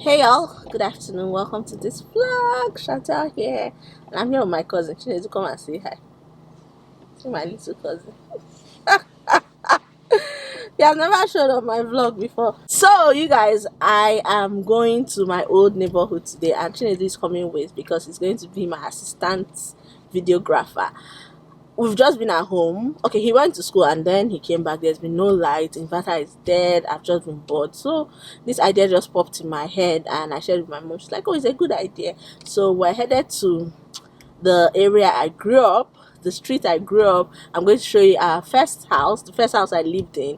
Hey y'all, good afternoon. Welcome to this vlog. Chantel here, and I'm here with my cousin. She needs to come and say hi. See my little cousin. Yeah, I've never showed up my vlog before. So you guys, I am going to my old neighborhood today, and Chinedu is coming with because he's going to be my assistant videographer. We've just been at home. Okay, he went to school and then he came back. There's been no light. Inverter is dead. I've just been bored. So this idea just popped in my head and I shared with my mom. She's like, oh, it's a good idea. So we're headed to the area I grew up, the street I grew up. I'm going to show you our first house, the first house I lived in,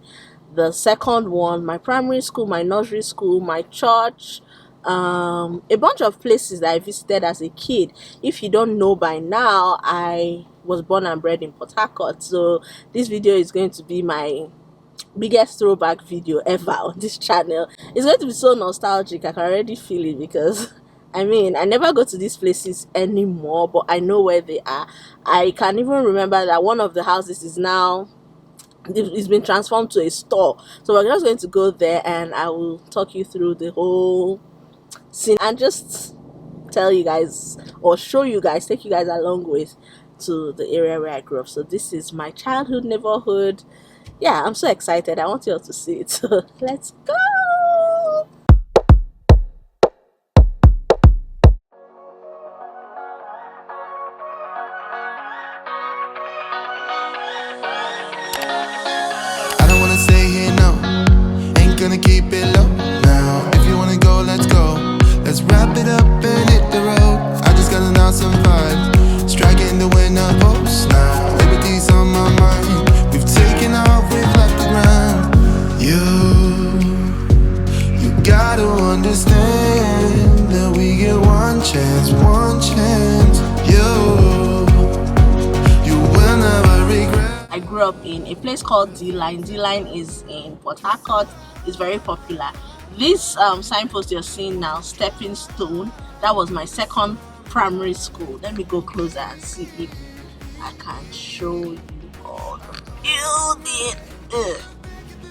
the second one, my primary school, my nursery school, my church, a bunch of places that I visited as a kid. If you don't know by now, I was born and bred in Port Harcourt, so this video is going to be my biggest throwback video ever on this channel. It's going to be so nostalgic. I can already feel it because I mean, I never go to these places anymore, but I know where they are. I can even remember that one of the houses is now, it's been transformed to a store, so we're just going to go there and I will talk you through the whole scene and just tell you guys or show you guys, take you guys along with to the area where I grew up. So this is my childhood neighborhood. Yeah, I'm so excited. I want you all to see it. So let's go. I don't wanna stay here, no. Ain't gonna keep it low now. If you wanna go, let's go. Let's wrap it up and hit the road. I just got an awesome vibe, striking the winner post now. Liberty's on my mind. We've taken off, we've left the ground. You gotta understand that we get one chance, one chance. You will never regret. I grew up in a place called DLine. DLine is in Port Harcourt. It's very popular. This signpost you're seeing now, Stepping Stone, that was my second primary school. Let me go closer and see if I can show you all the building.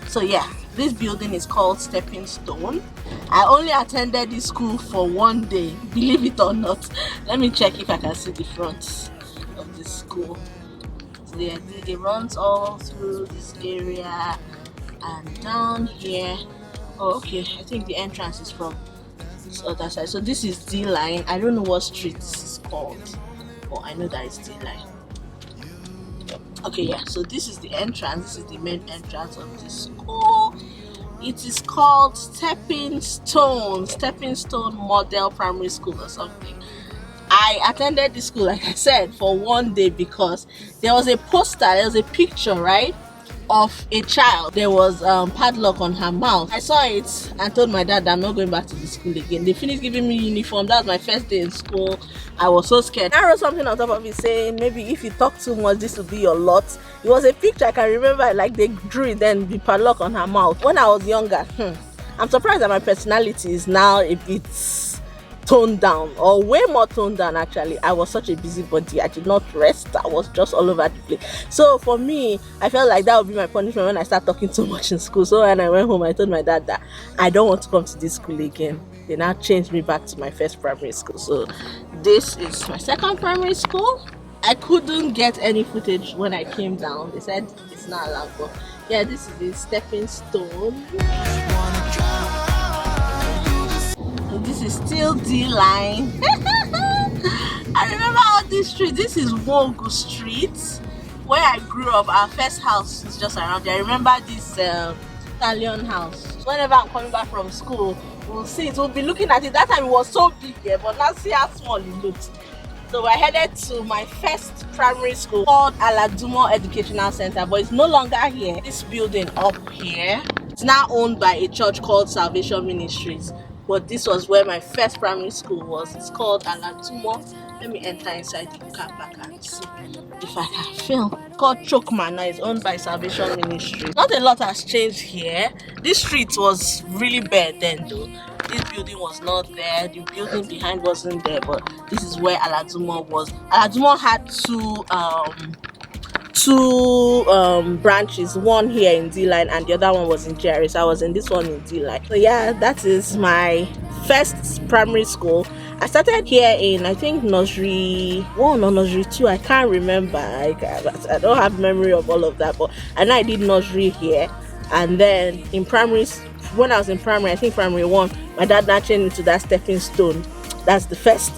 So yeah, this building is called Stepping Stone. I only attended this school for one day, believe it or not. Let me check if I can see the front of this school. So yeah, it runs all through this area and down here. Oh, okay, I think the entrance is from this other side. So this is D-Line. I don't know what street this is called, but I know that it's D-Line. Okay, yeah, so this is the entrance. This is the main entrance of the school. It is called Stepping Stone Model Primary School or something. I attended the school, like I said, for one day because there was a poster, there was a picture, right, of a child. There was padlock on her mouth. I saw it and told my dad that I'm not going back to the school again. They finished giving me uniform. That was my first day in school. I was so scared. I wrote something on top of it saying, maybe if you talk too much, this will be your lot. It was a picture. I can remember, like they drew it, then the padlock on her mouth. When I was younger, I'm surprised that my personality is now a bit toned down, or way more toned down. Actually, I was such a busybody. I did not rest. I was just all over the place. So for me, I felt like that would be my punishment when I start talking too much in school. So when I went home, I told my dad that I don't want to come to this school again. They now changed me back to my first primary school. So this is my second primary school. I couldn't get any footage when I came down. They said it's not allowed, but yeah, this is the Stepping Stone. This is still D-Line. I remember all these streets. This is Wogu Street, where I grew up. Our first house is just around there. I remember this Italian house. Whenever I'm coming back from school, we'll see it. We'll be looking at it. That time it was so big here, but now see how small it looks. So we're headed to my first primary school called Aladumo Educational Center, but it's no longer here. This building up here, it's now owned by a church called Salvation Ministries. But this was where my first primary school was. It's called Aladumo. Let me enter inside the car park and see if I can film. It's called Chokmana. It's owned by Salvation Ministry. Not a lot has changed here. This street was really bad then though. This building was not there. The building behind wasn't there, but this is where Aladumo was. Aladumo had two branches, one here in D-Line and the other one was in GRA. So I was in this one in D-Line. So yeah, that is my first primary school. I started here in, I think, nursery 1 or nursery 2. I can't remember. I don't have memory of all of that, but I know I did nursery here. And then in primary, when I was in primary, I think primary 1, my dad now changed me to that stepping stone. That's the first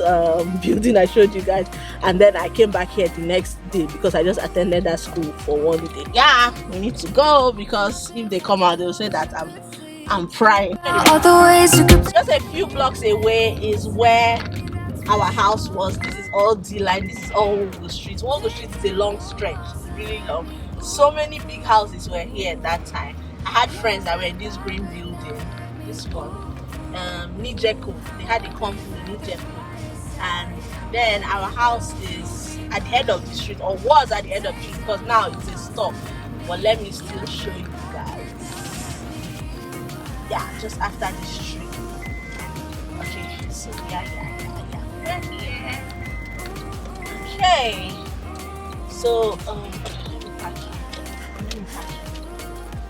building I showed you guys. And then I came back here the next day because I just attended that school for one day. Yeah, we need to go because if they come out, they'll say that I'm prying. All the ways you could. Just a few blocks away is where our house was. This is all DLine. This is all Wogo Street. Wogo Street is a long stretch. It's really long. So many big houses were here at that time. I had friends that were in this green building. This one, Nijeko. They had a company, Nijeko. And then our house is at the end of the street, or was at the end of the street, because now it's a stop. But let me still show you guys. Yeah, just after the street. Okay, so yeah. We're here. Okay. So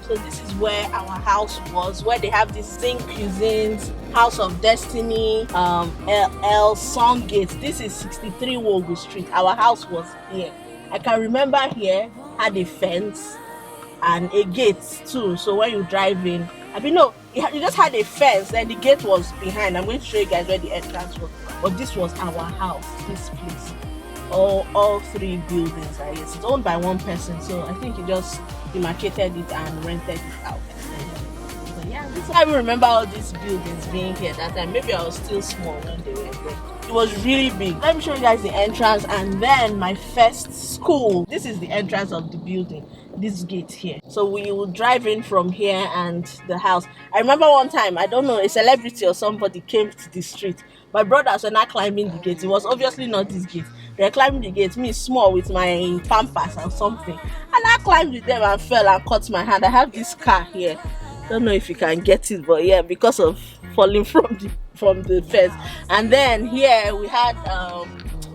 so this is where our house was, where they have this Zinc Cuisines, House of Destiny, El Songgate. This is 63 Wogo Street. Our house was here. I can remember here had a fence and a gate too. So when you drive in, no, you just had a fence and the gate was behind. I'm going to show you guys where the entrance was. But this was our house, this place. All 3 buildings are here. It's owned by one person, so I think he just demarcated it and rented it out. But yeah, I even remember all these buildings being here that time. Maybe I was still small when they were there. It was really big. Let me show you guys the entrance and then my first school. This is the entrance of the building. This gate here. So we would drive in from here and the house. I remember one time, I don't know, a celebrity or somebody came to the street. My brothers were not climbing the gate. It was obviously not this gate. They were climbing the gate, me small with my pampers and something. And I climbed with them and fell and cut my hand. I have this car here. Don't know if you can get it, but yeah, because of falling from the fence. And then here we had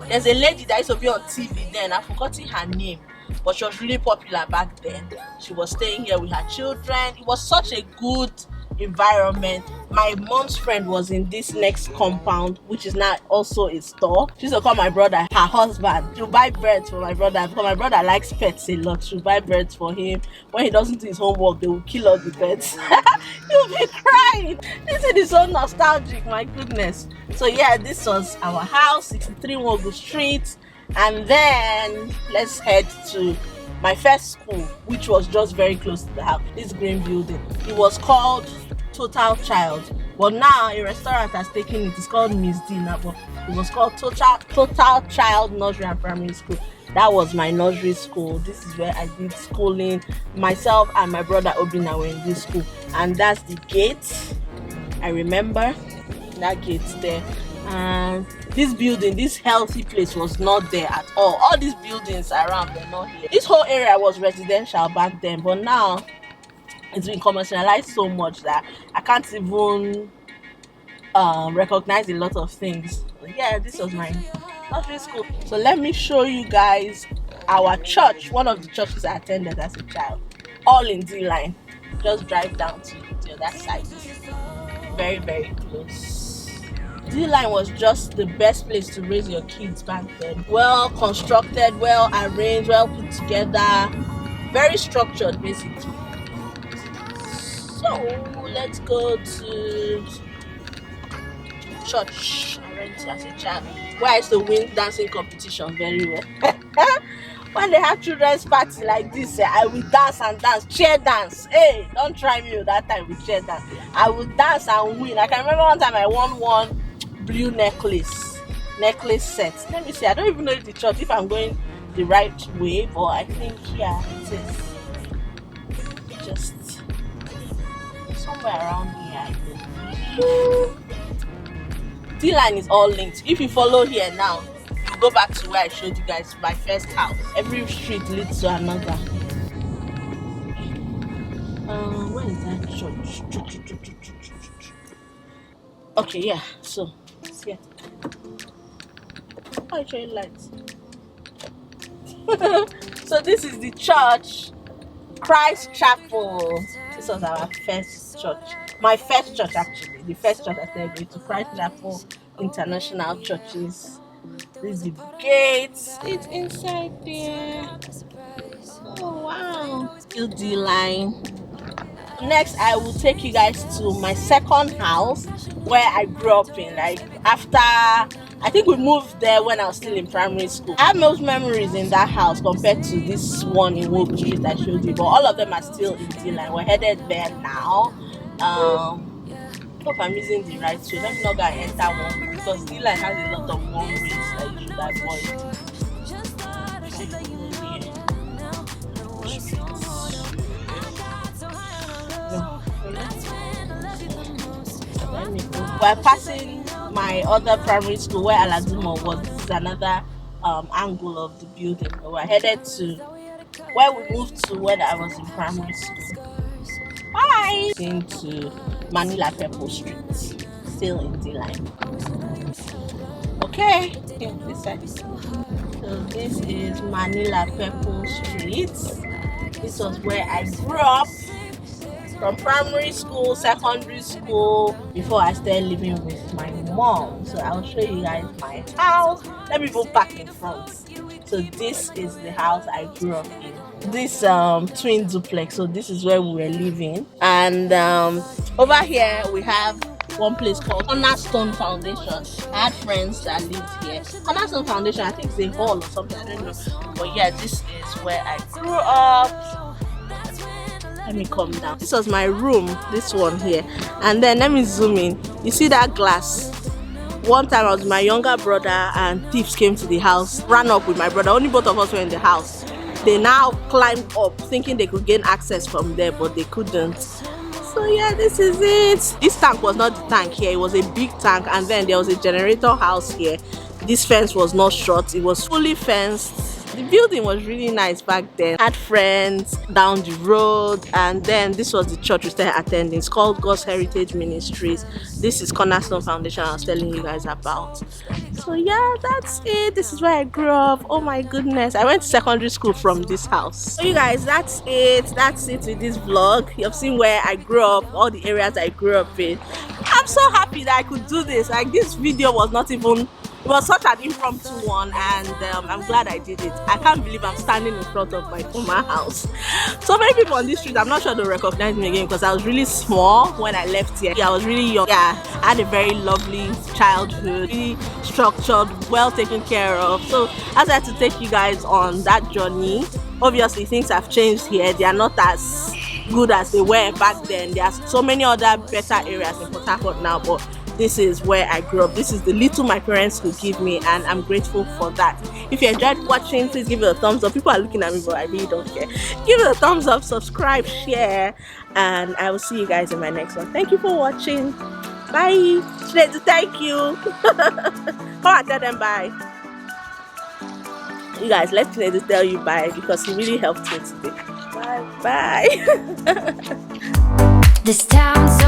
there's a lady that used to be on TV then. I've forgotten her name, but she was really popular back then. She was staying here with her children. It was such a good environment. My mom's friend was in this next compound, which is now also a store. She used to call my brother her husband. She'll buy birds for my brother because my brother likes pets a lot. She'll buy birds for him. When he doesn't do his homework, they will kill all the birds. He'll be crying. This is so nostalgic, my goodness. So yeah, this was our house, 63 Wogo Street. And then let's head to my first school, which was just very close to the house, this green building. It was called Total Child, but now a restaurant has taken it. It's called Miss D now, but it was called Total Child Nursery and Primary School. That was my nursery school. This is where I did schooling. Myself and my brother Obina were in this school, and that's the gate. I remember that gate there. And this building, this healthy place was not there at all. All these buildings around were not here. This whole area was residential back then, but now it's been commercialized so much that I can't even recognize a lot of things. But yeah, this was my nursery school. So let me show you guys our church, one of the churches I attended as a child, all in DLine. Just drive down to the other side. Very, very close. DLine was just the best place to raise your kids back then. Well constructed, well arranged, well put together, very structured basically. So let's go to church. I went as a child where I used to win dancing competition very well. When they have children's party like this, I will dance and dance, chair dance. Hey, don't try me that time with chair dance. I would dance and win. I can remember one time I won one blue necklace set. Let me see, I don't even know if the church, if I'm going the right way, but I think yeah, it is just somewhere around here, I believe. DLine is all linked. If you follow here now, you go back to where I showed you guys my first house. Every street leads to another. Where is that church? Okay, yeah, so it's here. Why are you showing lights? So this is the church, Christ Chapel. This was our first church. My first church, actually, the first church I started going to, Christ Chapel International Churches. This is the gates. It's inside there. Oh wow. Still DLine. Next, I will take you guys to my second house where I grew up in. Like after, I think we moved there when I was still in primary school. I have most memories in that house compared to this one in Woke Street I showed you, but all of them are still in DLine. We're headed there now. Hope I'm using the right way. Let me not go and enter one because DLine has a lot of one ways that you should avoid. We're passing my other primary school where Aladumo was. This is another angle of the building. We're headed to where we moved to when I was in primary school. Bye! Into Manila Purple Street, still in DLine. Okay, this side. So this is Manila Purple Street. This was where I grew up. From primary school, secondary school, before I started living with my mom. So I'll show you guys my house. Let me go back in front. So this is the house I grew up in. This twin duplex. So this is where we were living. And over here we have one place called Cornerstone Foundation. I had friends that lived here. Cornerstone Foundation, I think it's a hall or something, I don't know. But yeah, this is where I grew up. Let me come down. This was my room, this one here. And then let me zoom in. You see that glass? One time I was with my younger brother and thieves came to the house, ran up with my brother. Only both of us were in the house. They now climbed up thinking they could gain access from there, but they couldn't. So yeah, this is it. This tank was not the tank here. It was a big tank, and then there was a generator house here. This fence was not short. It was fully fenced. The building was really nice back then. I had friends down the road, and then this was the church we started attending. It's called God's Heritage Ministries. This is Cornerstone Foundation I was telling you guys about. So yeah, that's it. This is where I grew up. Oh my goodness, I went to secondary school from this house. So you guys, that's it with this vlog. You've seen where I grew up, all the areas I grew up in. I'm so happy that I could do this. Like, this video was not even, it was such an impromptu one, and I'm glad I did it. I can't believe I'm standing in front of my former house. So many people on this street, I'm not sure they'll recognize me again because I was really small when I left here. Yeah, I was really young. Yeah, I had a very lovely childhood, really structured, well taken care of. So I had to take you guys on that journey. Obviously, things have changed here. They are not as good as they were back then. There are so many other better areas in Port Harcourt now, but this is where I grew up. This is the little my parents could give me, and I'm grateful for that. If you enjoyed watching, please give it a thumbs up. People are looking at me, but I really don't care. Give it a thumbs up, subscribe, share, and I will see you guys in my next one. Thank you for watching. Bye. Thank you. Come on, tell them bye. You guys, let Chinedu tell you bye because he really helped me today. Bye. Bye. This town's so